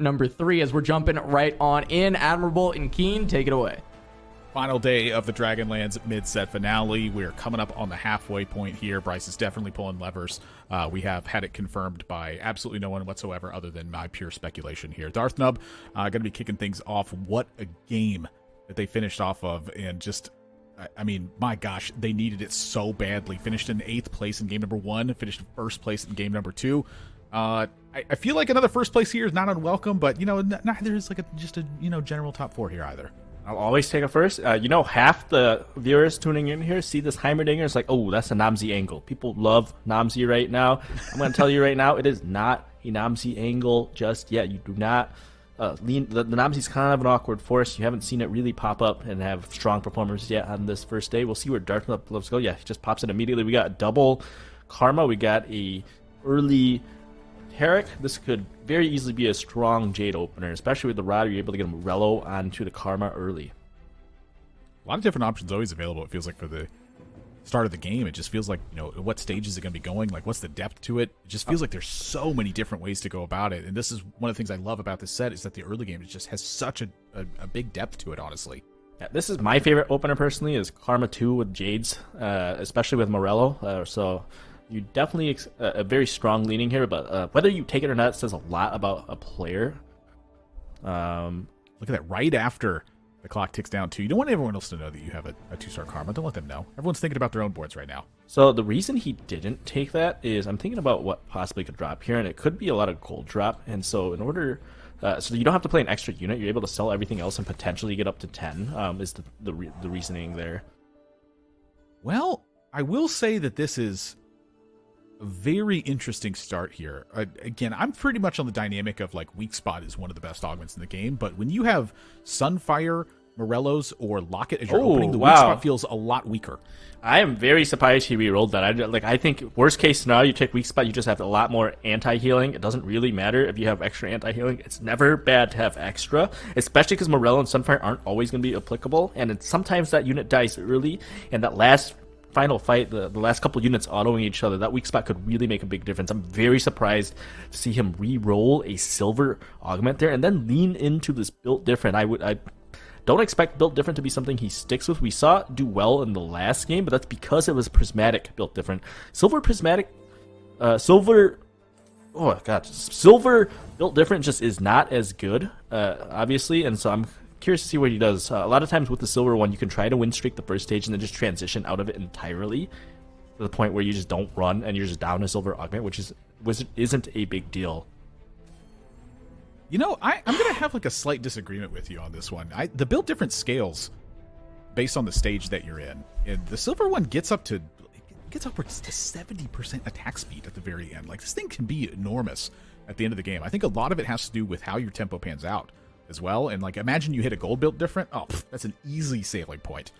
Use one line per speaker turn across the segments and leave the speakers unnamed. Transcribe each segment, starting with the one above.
number 3 as we're jumping right on in. Admirable and Keen, take it away.
Final day of the Dragonlance mid-set finale. We're coming up on the halfway point here. Bryce is definitely pulling levers. We have had it confirmed by absolutely no one whatsoever other than my pure speculation here. Darth Nub going to be kicking things off. What a game that they finished off of. And just, I mean, my gosh, they needed it so badly. Finished in 8th place in game number 1. Finished in 1st place in game number 2. I feel like another 1st place here is not unwelcome, but, you know, neither is like just a, you know, general top 4 here either.
I'll always take a first. You know, half the viewers tuning in here see this Heimerdinger. It's like, oh, that's a Namzi angle. People love Namzi right now. I'm going to tell you right now, it is not a Namzi angle just yet. You do not lean. The Namzi's kind of an awkward force. You haven't seen it really pop up and have strong performers yet on this first day. We'll see where Darth Nub loves to go. Yeah, he just pops it immediately. We got a double Karma. We got a early Herrick. This could very easily be a strong Jade opener, especially with the Rod. You're able to get Morello onto the Karma early.
A lot of different options always available, it feels like, for the start of the game. It just feels like, you know, what stage is it going to be going? Like, what's the depth to it? It just feels like there's so many different ways to go about it. And this is one of the things I love about this set is that the early game just has such a big depth to it, honestly.
Yeah, this is my favorite opener, personally, is Karma 2 with Jades, especially with Morello. So you definitely a very strong leaning here, but whether you take it or not says a lot about a player.
Look at that, right after the clock ticks down too. You don't want everyone else to know that you have a 2-star Karma. Don't let them know. Everyone's thinking about their own boards right now.
So the reason he didn't take that is I'm thinking about what possibly could drop here, and it could be a lot of gold drop. And so in order, so you don't have to play an extra unit. You're able to sell everything else and potentially get up to 10. Is the reasoning there?
Well, I will say that this is a very interesting start here. Again, I'm pretty much on the dynamic of, like, Weak Spot is one of the best augments in the game, but when you have Sunfire, Morellos, or Locket as your opening, the Weak Spot feels a lot weaker.
I am very surprised he re-rolled that. I think worst case scenario, you take Weak Spot, you just have a lot more anti-healing. It doesn't really matter if you have extra anti-healing. It's never bad to have extra, especially because Morello and Sunfire aren't always going to be applicable, and sometimes that unit dies early, and that last final fight, the last couple units autoing each other, that Weak Spot could really make a big difference. I'm very surprised to see him re-roll a silver augment there and then lean into this built different. I don't expect built different to be something he sticks with. We saw it do well in the last game, but that's because it was prismatic built different. Silver built different just is not as good, obviously, and so I'm curious to see what he does. A lot of times with the silver one, you can try to win streak the first stage and then just transition out of it entirely to the point where you just don't run and you're just down a silver augment, which isn't a big deal.
You know, I'm going to have like a slight disagreement with you on this one. The build different scales based on the stage that you're in. And the silver one gets upwards to 70% attack speed at the very end. Like, this thing can be enormous at the end of the game. I think a lot of it has to do with how your tempo pans out as well. And, like, imagine you hit a gold built different. Oh, that's an easy sailing point.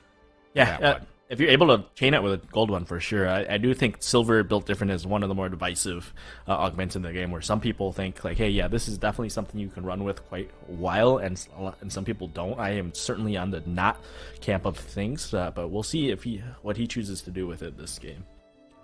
Yeah, if you're able to chain it with a gold one, for sure. I do think silver built different is one of the more divisive augments in the game, where some people think, like, hey, yeah, this is definitely something you can run with quite a while, and some people don't. I am certainly on the not camp of things, but we'll see what he chooses to do with it this game.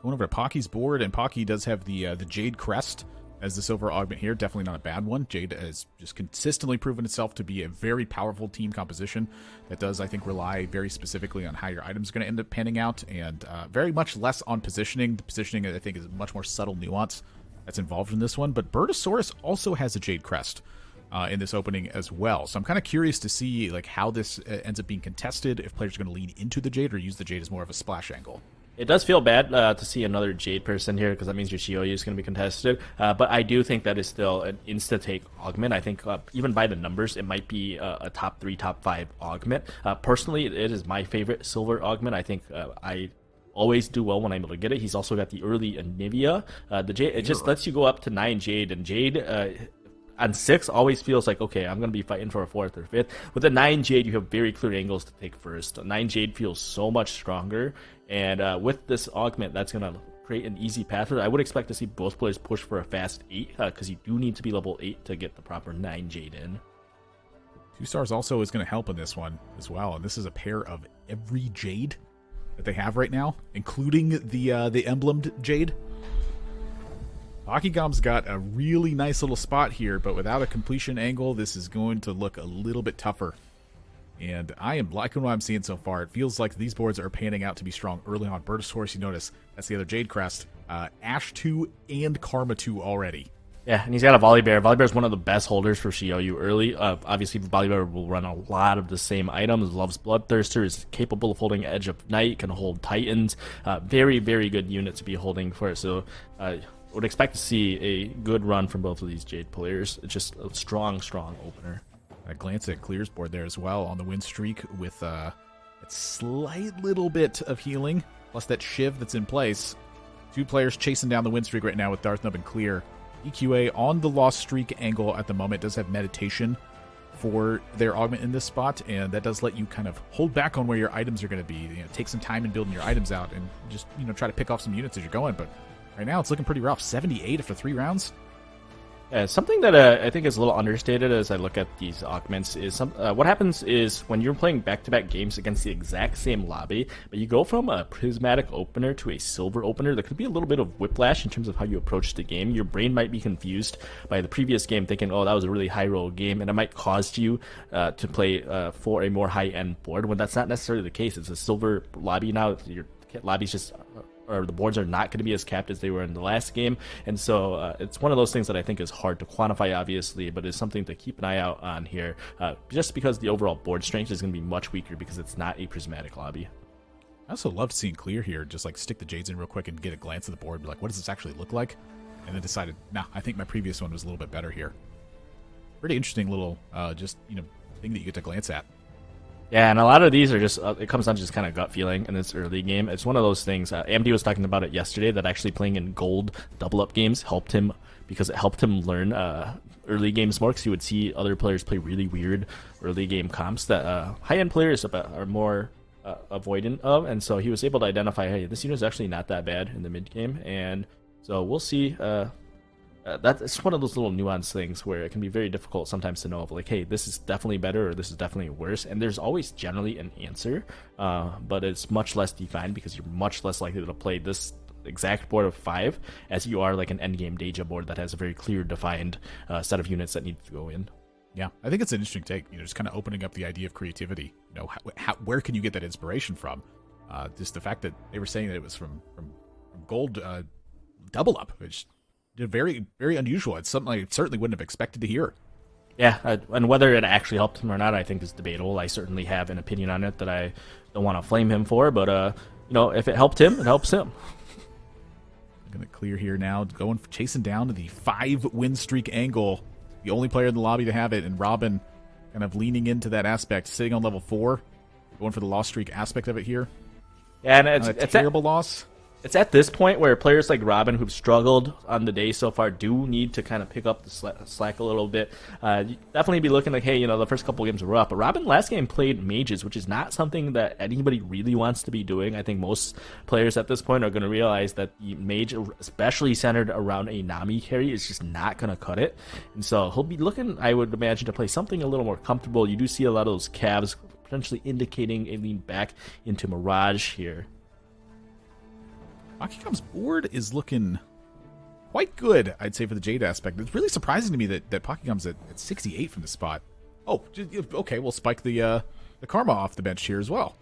Going over to Pocky's board, and Pocky does have the Jade Crest as the silver augment here. Definitely not a bad one. Jade has just consistently proven itself to be a very powerful team composition that does, I think, rely very specifically on how your item's going to end up panning out, and very much less on positioning. The positioning, I think, is a much more subtle nuance that's involved in this one. But Bertasaurus also has a Jade Crest in this opening as well. So I'm kind of curious to see, like, how this ends up being contested, if players are going to lean into the Jade or use the Jade as more of a splash angle.
It does feel bad to see another Jade person here, because that means your Shioyu is going to be contested. But I do think that is still an insta-take augment. I think even by the numbers, it might be a top 3, top 5 augment. Personally, it is my favorite silver augment. I think I always do well when I'm able to get it. He's also got the early Anivia. The Jade, it just lets you go up to 9 Jade, and Jade on 6 always feels like, okay, I'm going to be fighting for a 4th or 5th. With the 9 Jade, you have very clear angles to take first. 9 Jade feels so much stronger, and with this augment, that's going to create an easy path. I would expect to see both players push for a fast 8, because you do need to be level 8 to get the proper 9 Jade in.
2 stars also is going to help in this one as well, and this is a pair of every Jade that they have right now, including the emblemed Jade. Pocky Gom's got a really nice little spot here, but without a completion angle, this is going to look a little bit tougher. And I am liking what I'm seeing so far. It feels like these boards are panning out to be strong early on. Bertasaurus, you notice, that's the other Jade Crest. Ash 2 and Karma 2 already.
Yeah, and he's got a Volibear. Volibear is one of the best holders for Xiaoyu early. Obviously, Volibear will run a lot of the same items. Loves Bloodthirster, is capable of holding Edge of Night, can hold Titans. Very, very good unit to be holding for it. So would expect to see a good run from both of these Jade players. It's just a strong, strong opener.
A glance at Clear's board there as well on the win streak with a slight little bit of healing, plus that Shiv that's in place. 2 players chasing down the win streak right now with Darth Nub and Clear. EQA on the lost streak angle at the moment does have meditation for their augment in this spot, and that does let you kind of hold back on where your items are going to be. Take some time in building your items out and just try to pick off some units as you're going. But right now it's looking pretty rough. 78 after 3 rounds.
Something that I think is a little understated as I look at these augments is what happens is when you're playing back-to-back games against the exact same lobby, but you go from a prismatic opener to a silver opener, there could be a little bit of whiplash in terms of how you approach the game. Your brain might be confused by the previous game thinking, oh, that was a really high-roll game, and it might cause you to play for a more high-end board, when that's not necessarily the case. It's a silver lobby now. Your lobby's just... or the boards are not going to be as capped as they were in the last game. And so it's one of those things that I think is hard to quantify, obviously, but is something to keep an eye out on here, just because the overall board strength is going to be much weaker because it's not a prismatic lobby.
I also loved seeing Clear here just like stick the Jades in real quick and get a glance at the board, be like, what does this actually look like? And then decided, nah, I think my previous one was a little bit better here. Pretty interesting little thing that you get to glance at.
Yeah, and a lot of these are just, it comes down to just kind of gut feeling in this early game. It's one of those things, Amde was talking about it yesterday, that actually playing in gold double-up games helped him, because it helped him learn early games more, because he would see other players play really weird early game comps that high-end players are more avoidant of, and so he was able to identify, hey, this unit is actually not that bad in the mid-game, and so we'll see. That's one of those little nuanced things where it can be very difficult sometimes to know of, like, hey, this is definitely better or this is definitely worse, and there's always generally an answer, but it's much less defined because you're much less likely to play this exact board of 5 as you are like an endgame Deja board that has a very clear defined set of units that need to go in.
Yeah, I think it's an interesting take, just kind of opening up the idea of creativity. Where can you get that inspiration from? Just the fact that they were saying that it was from gold double up, which very, very unusual. It's something I certainly wouldn't have expected to hear.
Yeah, and whether it actually helped him or not, I think is debatable. I certainly have an opinion on it that I don't want to flame him for, but if it helped him, it helps him.
I'm gonna Clear here now, chasing down to the 5 win streak angle. The only player in the lobby to have it, and Robin kind of leaning into that aspect, sitting on level 4, going for the loss streak aspect of it here.
Yeah, and it's
a terrible loss.
It's at this point where players like Robin, who've struggled on the day so far, do need to kind of pick up the slack a little bit. You definitely be looking like, hey, the first couple games were rough. But Robin last game played mages, which is not something that anybody really wants to be doing. I think most players at this point are going to realize that the mage, especially centered around a Nami carry, is just not going to cut it. And so he'll be looking, I would imagine, to play something a little more comfortable. You do see a lot of those calves potentially indicating a lean back into Mirage here.
Pocky Gom's board is looking quite good, I'd say, for the Jade aspect. It's really surprising to me that Pocky Gom's at 68 from the spot. Oh, okay, we'll spike the Karma off the bench here as well.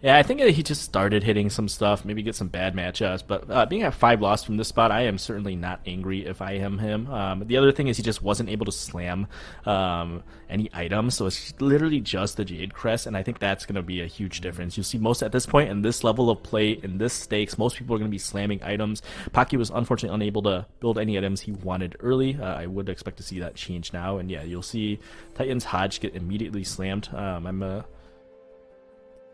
Yeah, I think he just started hitting some stuff, maybe get some bad matchups. But being at 5 loss from this spot, I am certainly not angry if I am him. The other thing is he just wasn't able to slam any items, so it's literally just the Jade Crest, and I think that's going to be a huge difference. You'll see most at this point in this level of play, in this stakes, most people are going to be slamming items. Pocky was unfortunately unable to build any items he wanted early. I would expect to see that change now, and yeah, you'll see Titan's Hodge get immediately slammed.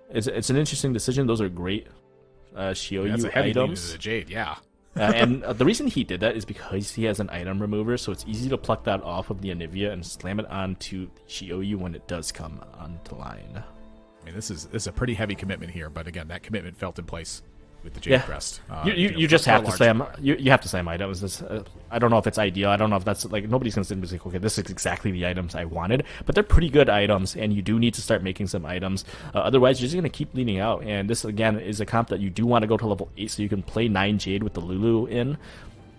It's an interesting decision. Those are great Xiaoyu items.
The Jade, yeah.
And the reason he did that is because he has an item remover, so it's easy to pluck that off of the Anivia and slam it onto the Xiaoyu when it does come onto line.
I mean, this is a pretty heavy commitment here, but again, that commitment felt in place with the Jade Crest.
You just have to slam. You have to slam items. I don't know if it's ideal. I don't know if that's like nobody's gonna sit and be like, okay, this is exactly the items I wanted. But they're pretty good items, and you do need to start making some items. Otherwise, you're just gonna keep leaning out. And this again is a comp that you do want to go to level 8 so you can play 9 Jade with the Lulu in.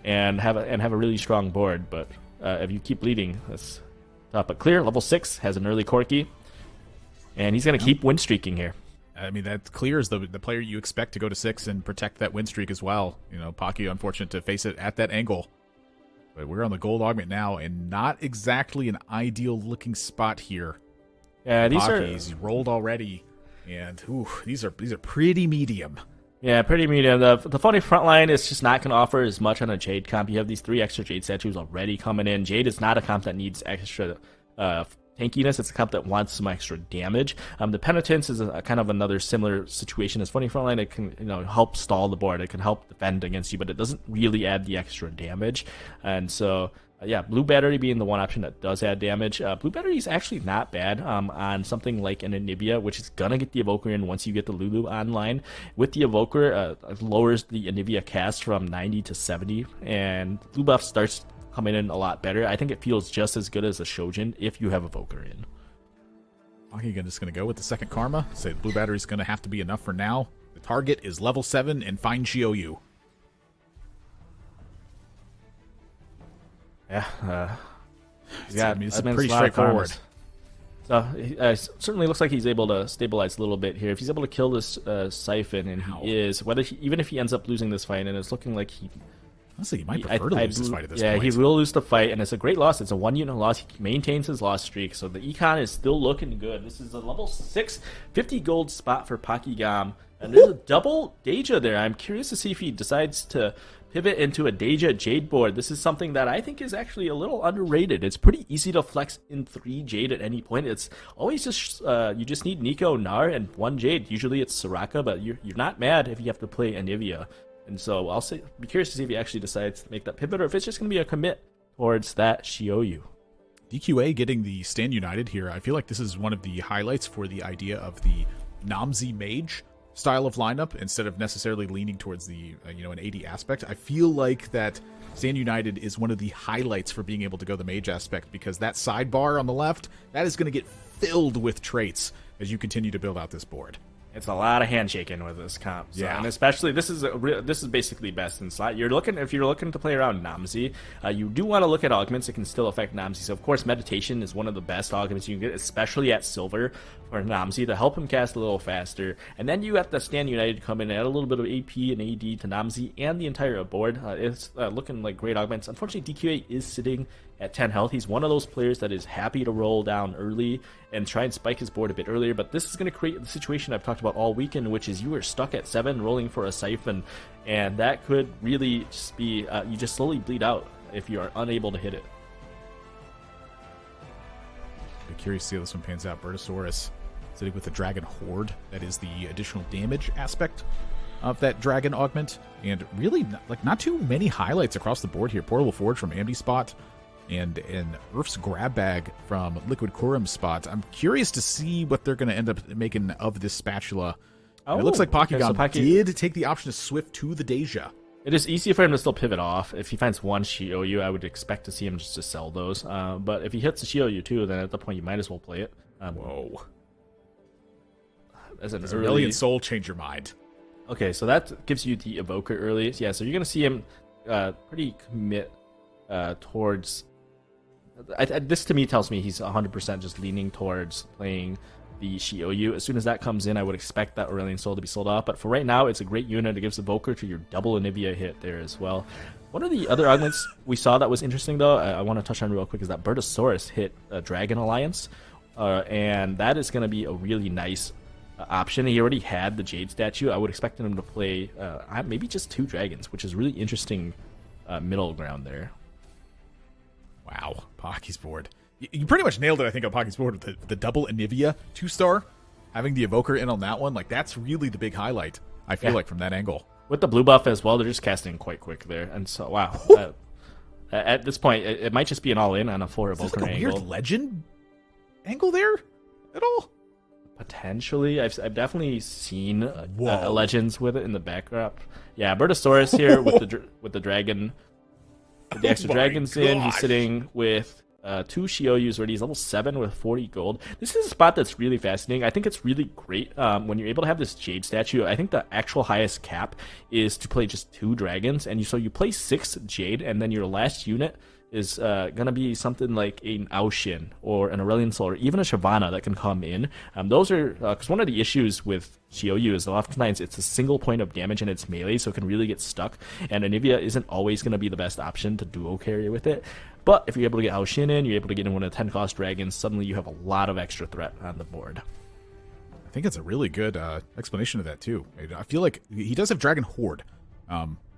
and have a really strong board. But if you keep bleeding, that's tough. But clear level 6 has an early Corki, and he's gonna keep win streaking here.
I mean, that Clear is the player you expect to go to 6 and protect that win streak as well. You know, Pocky, unfortunate to face it at that angle. But we're on the gold augment now, and not exactly an ideal-looking spot here.
Yeah,
He's rolled already, and these are pretty medium.
Yeah, pretty medium. The funny front line is just not going to offer as much on a Jade comp. You have these 3 extra Jade statues already coming in. Jade is not a comp that needs extra tankiness. It's a comp that wants some extra damage. The Penitence is a kind of another similar situation as Funny Frontline. It can help stall the board. It can help defend against you, but it doesn't really add the extra damage. And so Blue Battery being the one option that does add damage. Blue Battery is actually not bad on something like an Anivia, which is gonna get the Evoker in once you get the Lulu online. With the Evoker, it lowers the Anivia cast from 90 to 70, and Blue Buff starts coming in a lot better. I think it feels just as good as a Shojin if you have Evoker in.
Pocky just going to go with the second Karma. Say Blue Battery's going to have to be enough for now. The target is level 7 and Fine Chiou.
Yeah.
It's pretty straightforward.
So certainly looks like he's able to stabilize a little bit here. If he's able to kill this Siphon, and he is, even if he ends up losing this fight, and it's looking like
honestly, he might prefer to lose this fight at this point.
Yeah, he will lose the fight, and it's a great loss. It's a 1-unit loss. He maintains his loss streak, so the econ is still looking good. This is a level 6, 50 gold spot for Pocky Gom, and there's a double Deja there. I'm curious to see if he decides to pivot into a Deja Jade board. This is something that I think is actually a little underrated. It's pretty easy to flex in 3 Jade at any point. It's always just you just need Nico, Nar, and 1 Jade. Usually it's Soraka, but you're not mad if you have to play Anivia. And so be curious to see if he actually decides to make that pivot, or if it's just going to be a commit towards that Chiou.
DQA getting the Stand United here. I feel like this is one of the highlights for the idea of the Namzi Mage style of lineup, instead of necessarily leaning towards the an AD aspect. I feel like that Stand United is one of the highlights for being able to go the Mage aspect, because that sidebar on the left, that is going to get filled with traits as you continue to build out this board.
It's a lot of handshaking with this comp, and especially this is basically best in slot. If you're looking to play around Namzi, you do want to look at augments that can still affect Namzi. So of course, Meditation is one of the best augments you can get, especially at Silver for Namzi, to help him cast a little faster. And then you have the Stand United come in and add a little bit of AP and AD to Namzi and the entire board. It's looking like great augments. Unfortunately, DQA is sitting at 10 health. He's one of those players that is happy to roll down early and try and spike his board a bit earlier, but this is going to create the situation I've talked about all weekend, which is you are stuck at 7 rolling for a Siphon, and that could really just be you just slowly bleed out if you are unable to hit it.
Be curious to see how this one pans out. Bertasaurus sitting with the Dragon Horde. That is the additional damage aspect of that Dragon augment, and really not too many highlights across the board here. Portable Forge from Amde spot, and Earth's Grab Bag from Liquid Kurumx spot. I'm curious to see what they're going to end up making of this spatula. It looks like Pocky Gom did take the option to Swift to the Deja.
It is easy for him to still pivot off. If he finds 1 Chiou, I would expect to see him just to sell those. But if he hits the Chiou too, then at the point you might as well play it.
Whoa.
Does
a million soul change your mind?
Okay, so that gives you the Evoker early. Yeah, so you're going to see him pretty commit towards... this to me tells me he's 100% just leaning towards playing the Chiou. As soon as that comes in, I would expect that Aurelion Soul to be sold off. But for right now, it's a great unit. It gives Evoker to your double Anivia hit there as well. One of the other augments we saw that was interesting, though, I want to touch on real quick, is that Bertasaurus hit Dragon Alliance. And that is going to be a really nice option. He already had the Jade statue. I would expect him to play maybe just 2 dragons, which is really interesting middle ground there.
Wow, Pocky's board. You pretty much nailed it, I think, on Pocky's board with the double Anivia 2-star. Having the Evoker in on that one, that's really the big highlight, I feel like, from that angle.
With the blue buff as well, they're just casting quite quick there. And so, wow. At this point, it might just be an all-in on a 4 Evoker angle. Is there a
weird legend angle there at all?
Potentially. I've definitely seen legends with it in the backdrop. Yeah, Bertasaurus here with the dragon. With the extra dragons in, he's sitting with 2 Shioyus already. He's level 7 with 40 gold. This is a spot that's really fascinating. I think it's really great when you're able to have this Jade statue. I think the actual highest cap is to play just 2 dragons, and so you play 6 Jade, and then your last unit is gonna be something like an Aoshin or an Aurelion Sol or even a Shyvana that can come in. Those are because one of the issues with Shioyu is oftentimes it's a single point of damage and it's melee, so it can really get stuck. And Anivia isn't always gonna be the best option to duo carry with it. But if you're able to get Aoshin in, you're able to get in one of the 10 cost dragons. Suddenly you have a lot of extra threat on the board.
I think it's a really good explanation of that too. I feel like he does have Dragon Horde.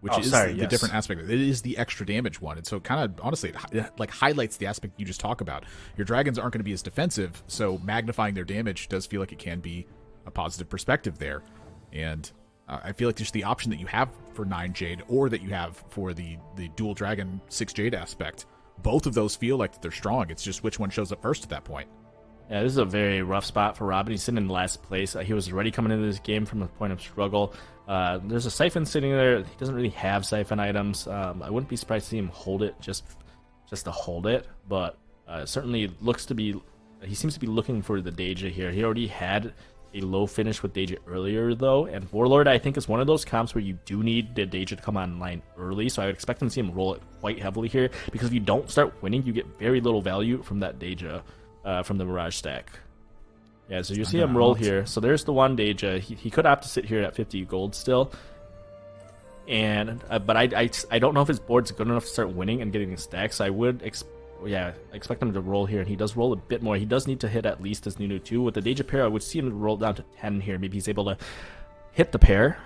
Which is the different aspect. It is the extra damage one, and so kind of honestly, it like highlights the aspect you just talk about. Your dragons aren't going to be as defensive, so magnifying their damage does feel like it can be a positive perspective there. And I feel like just the option that you have for 9 Jade, or that you have for the dual dragon 6 Jade aspect, both of those feel like they're strong. It's just which one shows up first at that point.
Yeah, this is a very rough spot for Robin. He's sitting in last place. He was already coming into this game from a point of struggle. There's a Siphon sitting there. He doesn't really have Siphon items. I wouldn't be surprised to see him hold it just to hold it, but certainly looks to be... He seems to be looking for the Deja here. He already had a low finish with Deja earlier, though, and Warlord, I think, is one of those comps where you do need the Deja to come online early, so I would expect him to see him roll it quite heavily here, because if you don't start winning, you get very little value from that Deja. From the Mirage stack. Yeah, so you see him roll here. So there's the one Deja. He could opt to sit here at 50 gold still. And but I don't know if his board's good enough to start winning and getting stacks. So I would expect him to roll here, and he does roll a bit more. He does need to hit at least his Nunu 2. With the Deja pair, I would see him roll down to 10 here. Maybe he's able to hit the pair.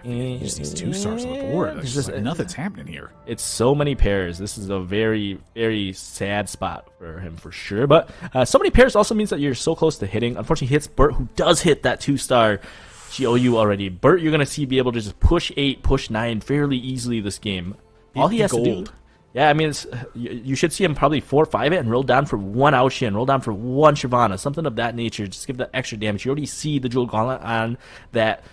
Just these 2 stars on the board. There's just like nothing's happening here.
It's so many pairs. This is a very, very sad spot for him for sure. But so many pairs also means that you're so close to hitting. Unfortunately, he hits Bert, who does hit that 2-star GOU already. Bert, you're going to see be able to just push 8, push 9 fairly easily this game. All he has to do... Yeah, I mean, you should see him probably 4-5 it and roll down for 1 Aoshin, roll down for 1 Shyvana, something of that nature. Just give that extra damage. You already see the Jewel Gauntlet on that...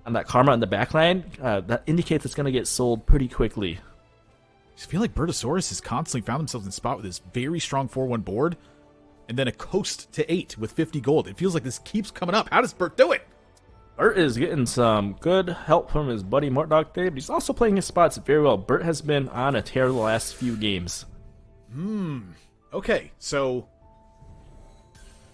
on that Karma on the backline, that indicates it's going to get sold pretty quickly.
I just feel like Bertasaurus has constantly found himself in a spot with this very strong 4-1 board, and then a coast to 8 with 50 gold. It feels like this keeps coming up. How does Bert do it?
Bert is getting some good help from his buddy Mortdog today, but he's also playing his spots very well. Bert has been on a tear the last few games.
Okay, so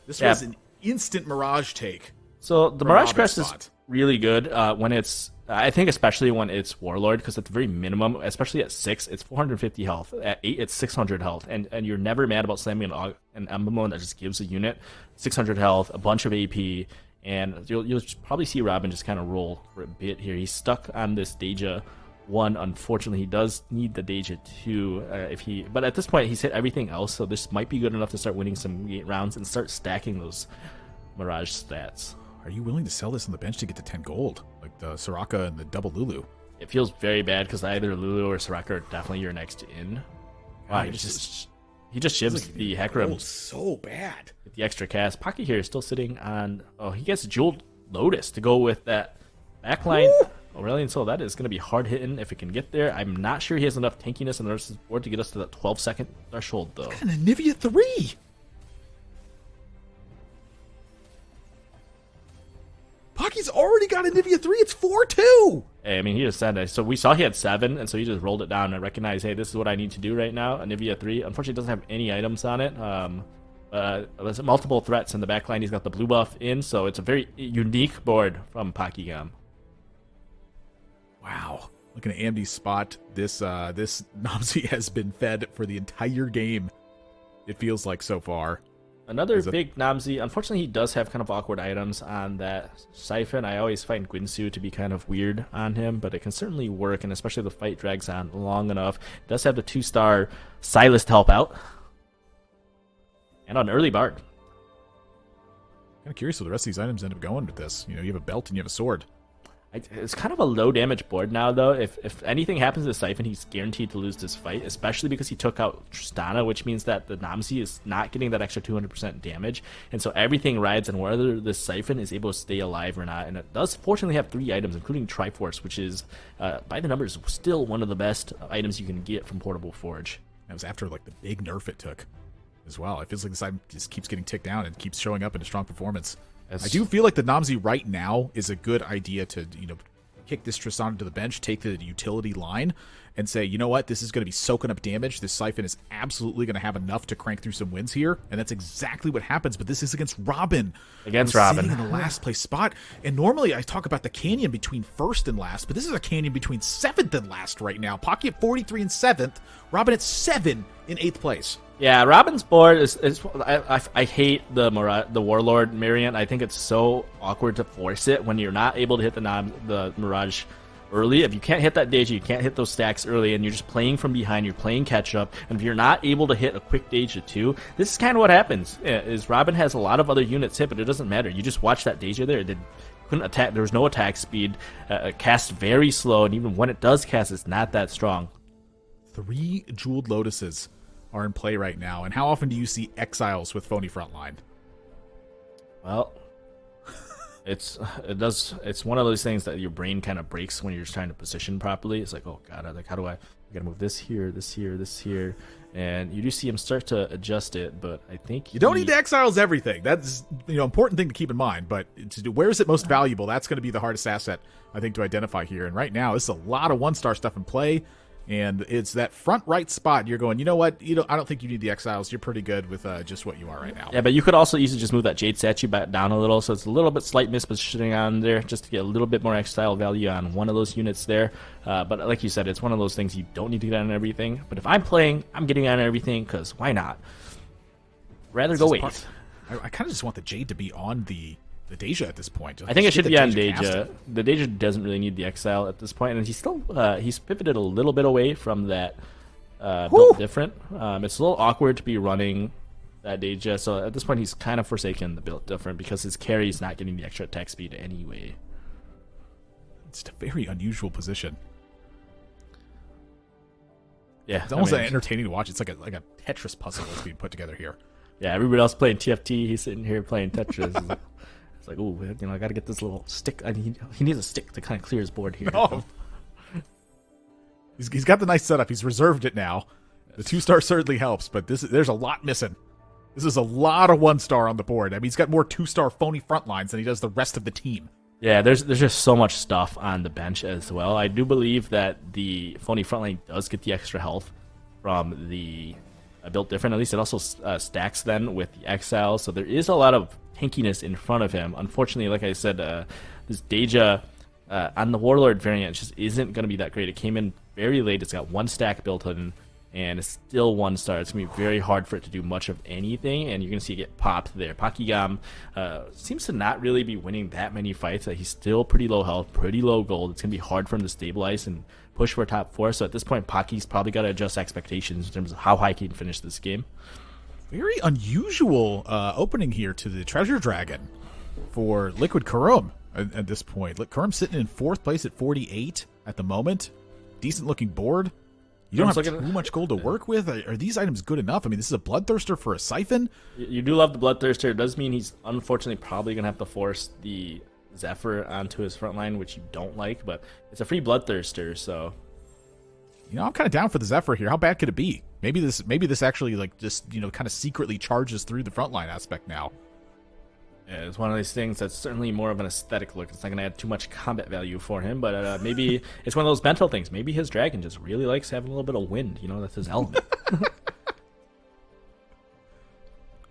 this was an instant Mirage take.
So the Mirage Crest is really good when it's, I think especially when it's Warlord, because at the very minimum, especially at 6, it's 450 health. At 8, it's 600 health, and you're never mad about slamming an emblem that just gives a unit 600 health, a bunch of AP, and you'll probably see Robin just kind of roll for a bit here. He's stuck on this Deja 1. Unfortunately, he does need the Deja 2 but at this point he's hit everything else, so this might be good enough to start winning some rounds and start stacking those Mirage stats.
Are you willing to sell this on the bench to get to 10 gold? Like the Soraka and the double Lulu.
It feels very bad because either Lulu or Soraka are definitely your next in. Wow, he just shivs like the Hecarim.
So bad.
With the extra cast. Pocky here is still sitting on... Oh, he gets Jeweled Lotus to go with that backline. Aurelion Sol, that is going to be hard hitting if it can get there. I'm not sure he has enough tankiness on the rest of his board to get us to that 12-second threshold, though.
Look at an Anivia 3! Pocky's already got Anivia 3. It's 4-2.
Hey, I mean, he just said that. So we saw he had 7, and so he just rolled it down and recognized, hey, this is what I need to do right now. Anivia 3. Unfortunately, doesn't have any items on it. There's multiple threats in the backline. He's got the blue buff in, so it's a very unique board from Pocky Gom.
Wow. Looking at Amde's spot, this Nomsy has been fed for the entire game, it feels like so far.
Another big Nomsy. Unfortunately, he does have kind of awkward items on that Siphon. I always find Guinsoo to be kind of weird on him, but it can certainly work, and especially if the fight drags on long enough. It does have the 2-star Silas to help out. And an early Bard.
Kind of curious where the rest of these items end up going with this. You know, you have a belt and you have a sword.
It's kind of a low damage board now, though. If anything happens to Siphon, he's guaranteed to lose this fight, especially because he took out Tristana, which means that the Namzi is not getting that extra 200% damage. And so everything rides on whether this Siphon is able to stay alive or not. And it does fortunately have 3 items, including Triforce, which is, by the numbers, still one of the best items you can get from Portable Forge.
That was after like the big nerf it took as well. It feels like this item just keeps getting ticked down and keeps showing up in a strong performance. I do feel like the Namzi right now is a good idea to, kick this Tristana to the bench, take the utility line, and say, you know what, this is going to be soaking up damage. This Siphon is absolutely going to have enough to crank through some wins here, and that's exactly what happens. But this is against Robin.
Against Robin.
Sitting in the last place spot. And normally I talk about the canyon between first and last, but this is a canyon between 7th and last right now. Pocky at 43 and 7th, Robin at 7 in 8th place.
Yeah, Robin's board is I hate the Warlord variant. I think it's so awkward to force it when you're not able to hit the Mirage early. If you can't hit that Deja, you can't hit those stacks early, and you're just playing from behind, you're playing catch up, and if you're not able to hit a quick Deja too, this is kind of what happens. Is Robin has a lot of other units hit, but it doesn't matter. You just watch that Deja there. It couldn't attack. There was no attack speed. Cast very slow, and even when it does cast, it's not that strong.
3 Jeweled Lotuses are in play right now, and how often do you see Exiles with Phony Frontline?
Well, it's one of those things that your brain kind of breaks when you're just trying to position properly. It's like, oh god, how do I gotta move this here, this here, this here, and you do see him start to adjust it. But I think
you don't need to Exiles everything. That's important thing to keep in mind. But where is it most valuable? That's going to be the hardest asset I think to identify here. And right now, this is a lot of 1-star stuff in play. And it's that front right spot. You're going, you know what? I don't think you need the Exiles. You're pretty good with just what you are right now.
Yeah, but you could also easily just move that Jade statue back down a little, so it's a little bit slight mispositioning on there, just to get a little bit more Exile value on one of those units there. But like you said, it's one of those things you don't need to get on everything. But if I'm playing, I'm getting on everything, because why not? Rather go 8th.
I kind of just want the Jade to be on the Deja at this point.
I think it should be on Deja. The Deja doesn't really need the Exile at this point, and he's pivoted a little bit away from that built different. It's a little awkward to be running that Deja, so at this point he's kind of forsaken the built different because his carry is not getting the extra attack speed anyway.
It's a very unusual position.
Yeah,
it's almost entertaining to watch. It's like a Tetris puzzle that's being put together here.
Yeah, everybody else playing TFT, he's sitting here playing Tetris. It's like, oh, I got to get this little stick. He needs a stick to kind of clear his board here.
No. He's got the nice setup. He's reserved it now. The 2-star certainly helps, but there's a lot missing. This is a lot of 1-star on the board. I mean, he's got more 2-star phony front lines than he does the rest of the team.
Yeah, there's just so much stuff on the bench as well. I do believe that the phony frontline does get the extra health from the built different. At least it also stacks then with the Exile, so there is a lot of tankiness in front of him. Unfortunately, like I said, this Deja on the Warlord variant just isn't going to be that great. It came in very late. It's got 1 stack built in, and it's still 1-star. It's going to be very hard for it to do much of anything, and you're going to see it get popped there. Pocky Gom seems to not really be winning that many fights. He's still pretty low health, pretty low gold. It's going to be hard for him to stabilize and push for top 4. So at this point, Pocky's probably got to adjust expectations in terms of how high he can finish this game.
Very unusual opening here to the Treasure Dragon for Liquid Kurum at this point. Kurum sitting in 4th place at 48 at the moment. Decent looking board. You don't have too much gold to work with. Are these items good enough? I mean, this is a Bloodthirster for a Siphon.
You do love the Bloodthirster. It does mean he's unfortunately probably going to have to force the Zephyr onto his front line, which you don't like, but it's a free Bloodthirster, so...
I'm kind of down for the Zephyr here. How bad could it be? Maybe this actually just kind of secretly charges through the frontline aspect now.
Yeah, it's one of these things that's certainly more of an aesthetic look. It's not going to add too much combat value for him, but maybe it's one of those mental things. Maybe his dragon just really likes having a little bit of wind. That's his element.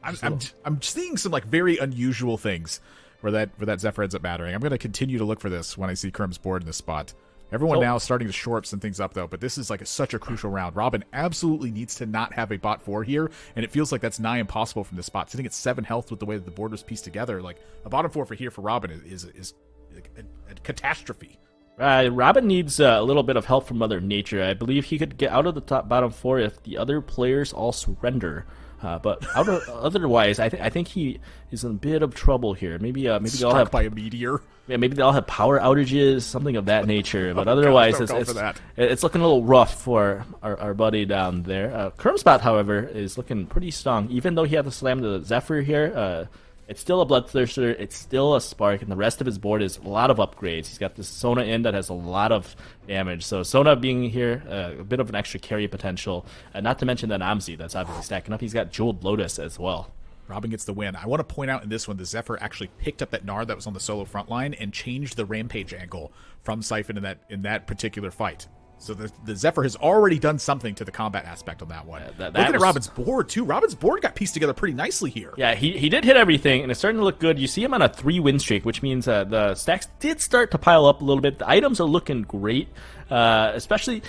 I'm seeing some very unusual things where that Zephyr ends up mattering. I'm going to continue to look for this when I see Kurum's board in this spot. Everyone now is starting to shore up some things up, though, but this is such a crucial round. Robin absolutely needs to not have a bot 4 here, and it feels like that's nigh impossible from this spot. Sitting at 7 health with the way that the board was pieced together, a bottom 4 for Robin is a catastrophe.
Robin needs a little bit of help from Mother Nature. I believe he could get out of the bottom 4 if the other players all surrender. But otherwise, I think he is in a bit of trouble here. Maybe they'll
Struck
have
by a meteor.
Yeah, maybe they'll have power outages, something of that nature. But otherwise,
don't go for that.
it's looking a little rough for our buddy down there. Kurumx, however, is looking pretty strong. Even though he had to slam the Zephyr here, it's still a Bloodthirster, it's still a Spark, and the rest of his board is a lot of upgrades. He's got this Sona in that has a lot of damage. So Sona being here, a bit of an extra carry potential. Not to mention that Amde that's obviously stacking up. He's got Jeweled Lotus as well.
Robin gets the win. I want to point out in this one, the Zephyr actually picked up that Nard that was on the solo front line and changed the Rampage angle from Siphon in that particular fight. So the Zephyr has already done something to the combat aspect on that one. Looking at Robin's board, too. Robin's board got pieced together pretty nicely here.
Yeah, he did hit everything, and it's starting to look good. You see him on a 3-win streak, which means the stacks did start to pile up a little bit. The items are looking great, especially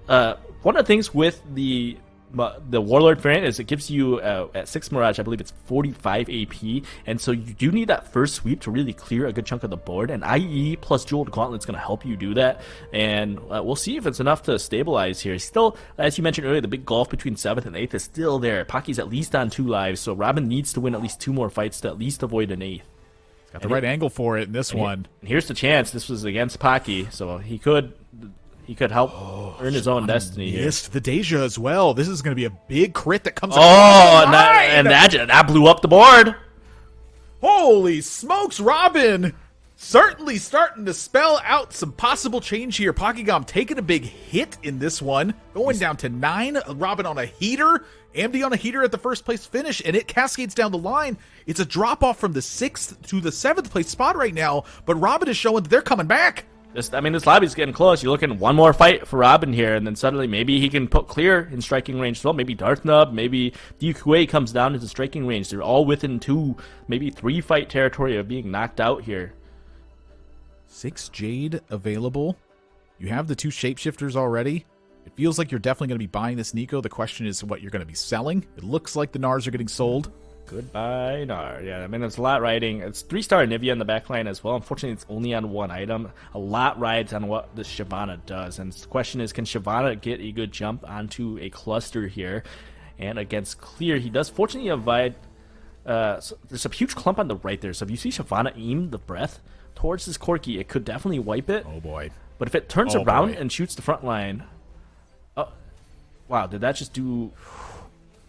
one of the things with the Warlord variant is it gives you at 6 Mirage, I believe it's 45 AP, and so you do need that first sweep to really clear a good chunk of the board, and IE plus Jeweled Gauntlet's going to help you do that, and we'll see if it's enough to stabilize here. Still, as you mentioned earlier, the big gulf between 7th and 8th is still there. Pocky's at least on 2 lives, so Robin needs to win at least 2 more fights to at least avoid an 8th.
He's got the right angle for it in this one.
And here's the chance. This was against Pocky, so he could help earn his own destiny here.
Missed the Deja as well. This is going to be a big crit that comes
and that blew up the board.
Holy smokes, Robin! Certainly starting to spell out some possible change here. Pocky Gom taking a big hit in this one. Going down to 9. Robin on a heater. Amde on a heater at the first place finish, and it cascades down the line. It's a drop-off from the 6th to the 7th place spot right now, but Robin is showing that they're coming back.
This lobby's getting close. You're looking one more fight for Robin here, and then suddenly maybe he can put clear in striking range as well. Maybe Darth Nub, maybe DQA comes down into striking range. They're all within 2, maybe 3 fight territory of being knocked out here.
6 Jade available. You have the 2 shapeshifters already. It feels like you're definitely going to be buying this Nico. The question is what you're going to be selling. It looks like the Nars are getting sold.
Goodbye, Nar. Yeah, I mean, it's a lot riding. It's 3-star Nivea in the backline as well. Unfortunately, it's only on 1 item. A lot rides on what the Shyvana does. And the question is, can Shyvana get a good jump onto a cluster here? And against Clear, he does fortunately avoid... so there's a huge clump on the right there. So if you see Shyvana aim the breath towards this Corki, it could definitely wipe it.
Oh, boy.
But if it turns around and shoots the front line... Oh, wow, did that just do...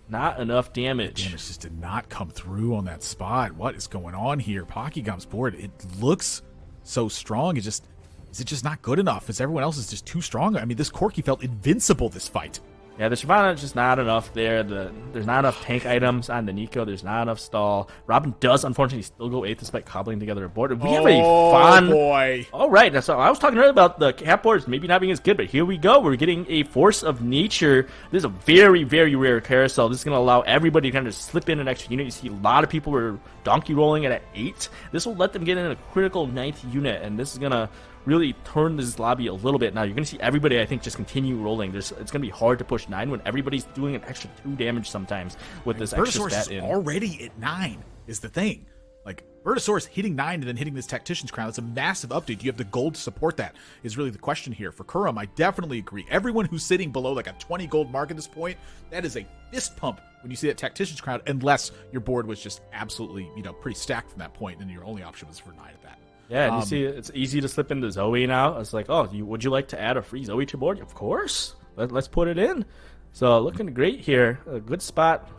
Not enough damage.
Damage just did not come through on that spot. What is going on here? Pocky Gom's board, it looks so strong. Is it just not good enough? Is everyone else is just too strong? I mean, this Corki felt invincible this fight.
Yeah, the Shyvana is just not enough there. There's not enough tank items on the Nico. There's not enough stall. Robin does, unfortunately, still go 8th despite cobbling together a board. We have a fun...
boy.
All right, that's I was talking earlier about the cap boards maybe not being as good, but here we go. We're getting a Force of Nature. This is a very, very rare carousel. This is going to allow everybody to kind of slip in an extra unit. You see a lot of people were donkey rolling it at 8. This will let them get in a critical 9th unit, and this is going to really turn this lobby a little bit. Now you're going to see everybody, I think, just continue rolling. It's going to be hard to push 9 when everybody's doing an extra 2 damage sometimes with this extra stat in.
Already at 9 is the thing. Like, Bertasaurus hitting 9 and then hitting this Tactician's Crown, it's a massive update. Do you have the gold to support that is really the question here. For Kurumx, I definitely agree. Everyone who's sitting below like a 20 gold mark at this point, that is a fist pump when you see that Tactician's Crown, unless your board was just absolutely, pretty stacked from that point, and your only option was for 9 at that.
Yeah, and you see it's easy to slip into Zoe now. It's like, would you like to add a free Zoe to your board? Of course. Let's put it in. So looking great here. A good spot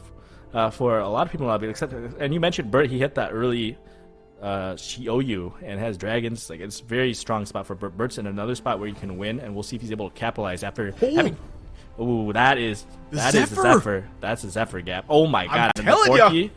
for a lot of people in the lobby. Except, and you mentioned Bert, he hit that early Shioyu and has dragons. Like, it's a very strong spot for Bert. Bert's in another spot where you can win, and we'll see if he's able to capitalize after having... Ooh, that is a Zephyr. That's a Zephyr gap. Oh my god.
I'm telling you.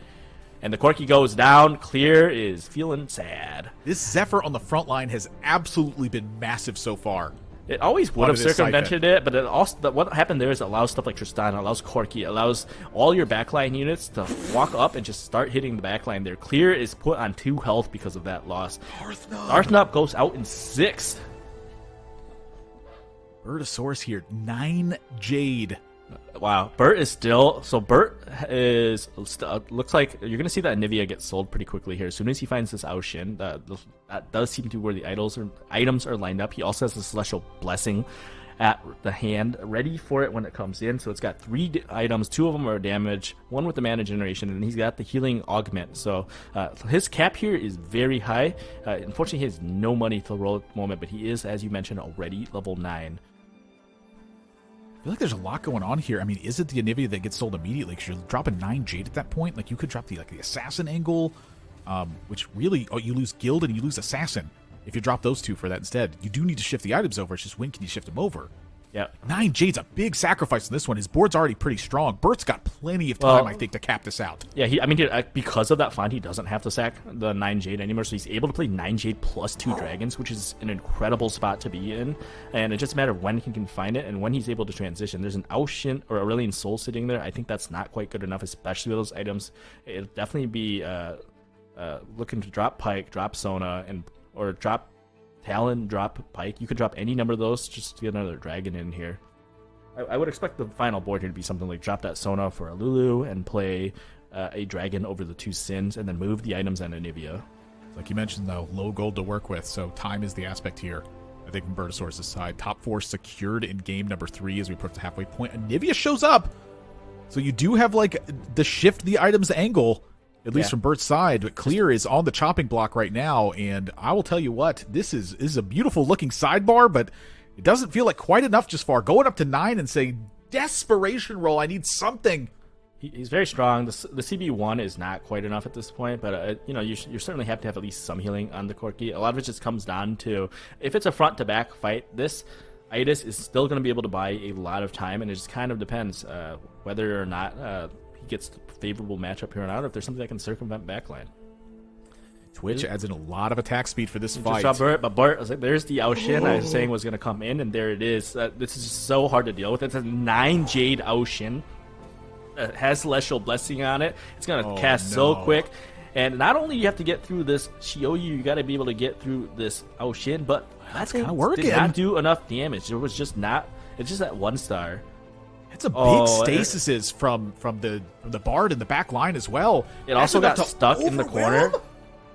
And the Corki goes down. Clear is feeling sad.
This Zephyr on the front line has absolutely been massive so far.
It always would have circumvented it, but it also what happened there is it allows stuff like Tristana, allows Corki, allows all your backline units to walk up and just start hitting the backline there. Clear is put on 2 health because of that loss. Darth Nub goes out in 6th.
Bertasaurus here, 9 Jade.
Wow, Bert is still... So Bert is... looks like you're going to see that Nivea get sold pretty quickly here. As soon as he finds this Aoshin, that does seem to be where the items are lined up. He also has the Celestial Blessing at the hand, ready for it when it comes in. So it's got 3 items, 2 of them are damage, 1 with the mana generation, and he's got the healing augment. So his cap here is very high. Unfortunately, he has no money to roll at the moment, but he is, as you mentioned, already level 9.
I feel like there's a lot going on here. I mean, is it the Anivia that gets sold immediately? Because you're dropping 9 Jade at that point. Like, you could drop the Assassin angle, which really, you lose Guild and you lose Assassin. If you drop those 2 for that instead, you do need to shift the items over. It's just when can you shift them over?
Yeah.
9 Jade's a big sacrifice in this one. His board's already pretty strong. Bert's got plenty of time, I think, to cap this out.
Yeah, because of that find, he doesn't have to sack the 9 Jade anymore, so he's able to play 9 Jade plus 2 Dragons, which is an incredible spot to be in. And it's just a matter of when he can find it and when he's able to transition. There's an Aoshin or Aurelian Soul sitting there. I think that's not quite good enough, especially with those items. It'll definitely be looking to drop Pike, drop Sona, or drop Talon, drop Pike. You could drop any number of those just to get another dragon in here. I would expect the final board here to be something like drop that Sona for a Lulu and play a dragon over the 2 Sins and then move the items on Anivia.
Like you mentioned, though, low gold to work with, so time is the aspect here. I think from Bertasaurus' side, top 4 secured in game number 3 as we approach the halfway point. Anivia shows up, so you do have like the shift the items angle. At least from Bert's side, but Clear is on the chopping block right now, and I will tell you what, this is a beautiful looking sidebar, but it doesn't feel like quite enough just far. Going up to 9 and saying, desperation roll, I need something.
He's very strong. The CB1 is not quite enough at this point, but you certainly have to have at least some healing on the Corki. A lot of it just comes down to, if it's a front-to-back fight, this Itis is still going to be able to buy a lot of time, and it just kind of depends whether or not he gets the favorable matchup here on out, or if there's something that can circumvent backline.
Twitch adds in a lot of attack speed for this fight.
Just Bert, but Bert, I was like, there's the Aoshin I was saying was going to come in, and there it is. This is just so hard to deal with. It's a 9 Jade Aoshin. Has Celestial Blessing on it. It's going to cast so quick. And not only you have to get through this Shioyu, you got to be able to get through this Aoshin, but that thing did not do enough damage. It was just not. It's just that 1 star.
It's a big stasis from the Bard in the back line as well.
It also got stuck in the corner.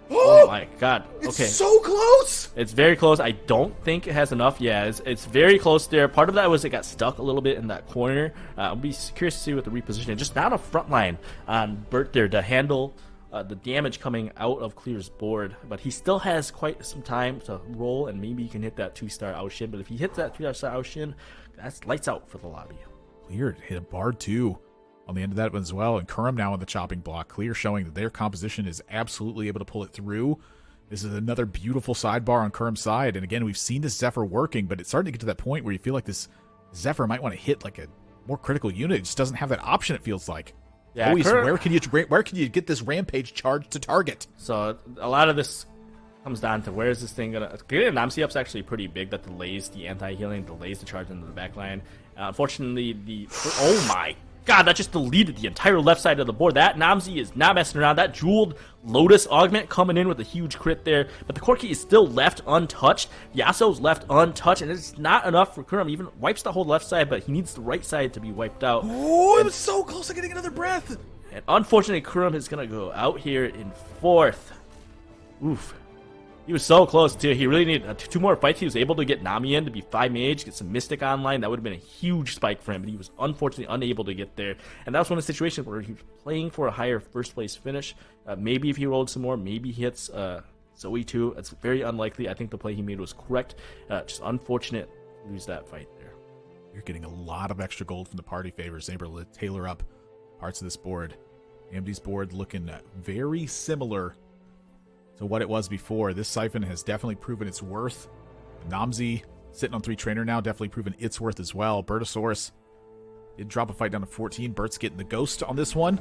Oh my god. Okay.
It's so close.
It's very close. I don't think it has enough. Yeah, it's very close there. Part of that was it got stuck a little bit in that corner. I'll be curious to see what the repositioning. Just not a front line on Bert there to handle the damage coming out of Clear's board. But he still has quite some time to roll, and maybe he can hit that 2-star Aoshin. But if he hits that 3-star Aoshin, that's lights out for the lobby.
Clear hit a Bard too on the end of that one as well, and Kurum now on the chopping block. Clear showing that their composition is absolutely able to pull it through. This is another beautiful sidebar on Kurum's side, and again, we've seen this Zephyr working, but it's starting to get to that point where you feel like this Zephyr might want to hit like a more critical unit. It just doesn't have that option, it feels like. Yeah, always, where can you get this Rampage charge to target?
So a lot of this comes down to where is this thing gonna. Namsi up's actually pretty big. That delays the anti-healing, delays the charge into the backline. Unfortunately, oh my god, that just deleted the entire left side of the board. That Namsi is not messing around. That jeweled Lotus Augment coming in with a huge crit there, but the Corki is still left untouched. Yasuo's left untouched, and it's not enough for Kurum. Even wipes the whole left side, but he needs the right side to be wiped out.
Oh, it was so close to getting another breath.
And unfortunately, Kurum is going to go out here in 4th. Oof. He was so close, too. He really needed 2 more fights. He was able to get Nami in to be 5 mage, get some Mystic online. That would have been a huge spike for him, but he was unfortunately unable to get there. And that was one of the situations where he was playing for a higher first-place finish. Maybe if he rolled some more, maybe he hits Zoe too. It's very unlikely. I think the play he made was correct. Just unfortunate to lose that fight there.
You're getting a lot of extra gold from the party favors, able to tailor up parts of this board. Amde's board looking very similar to what it was before. This Siphon has definitely proven its worth. Namzi sitting on 3 trainer now, definitely proven its worth as well. Bertasaurus did drop a fight down to 14. Bert's getting the ghost on this one.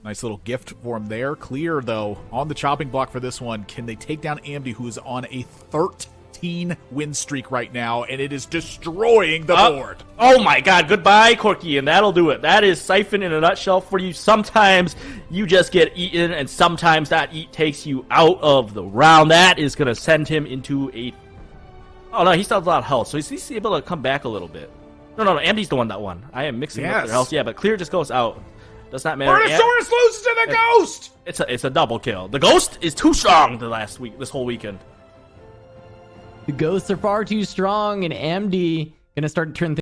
Nice little gift for him there. Clear, though, on the chopping block for this one. Can they take down Amde, who is on a 13-win streak right now, and it is destroying the board.
Oh my god, goodbye, Corki, and that'll do it. That is Siphon in a nutshell for you. Sometimes you just get eaten, and sometimes that eat takes you out of the round. That is going to send him into a... Oh no, he still has a lot of health, so he's able to come back a little bit. No, Amde's the one that won. I am mixing up their health. Yeah, but Clear just goes out. Does not matter.
Bertasaurus loses to the ghost!
It's a double kill. The ghost is too strong this whole weekend.
The ghosts are far too strong, and Amde Gonna start to turn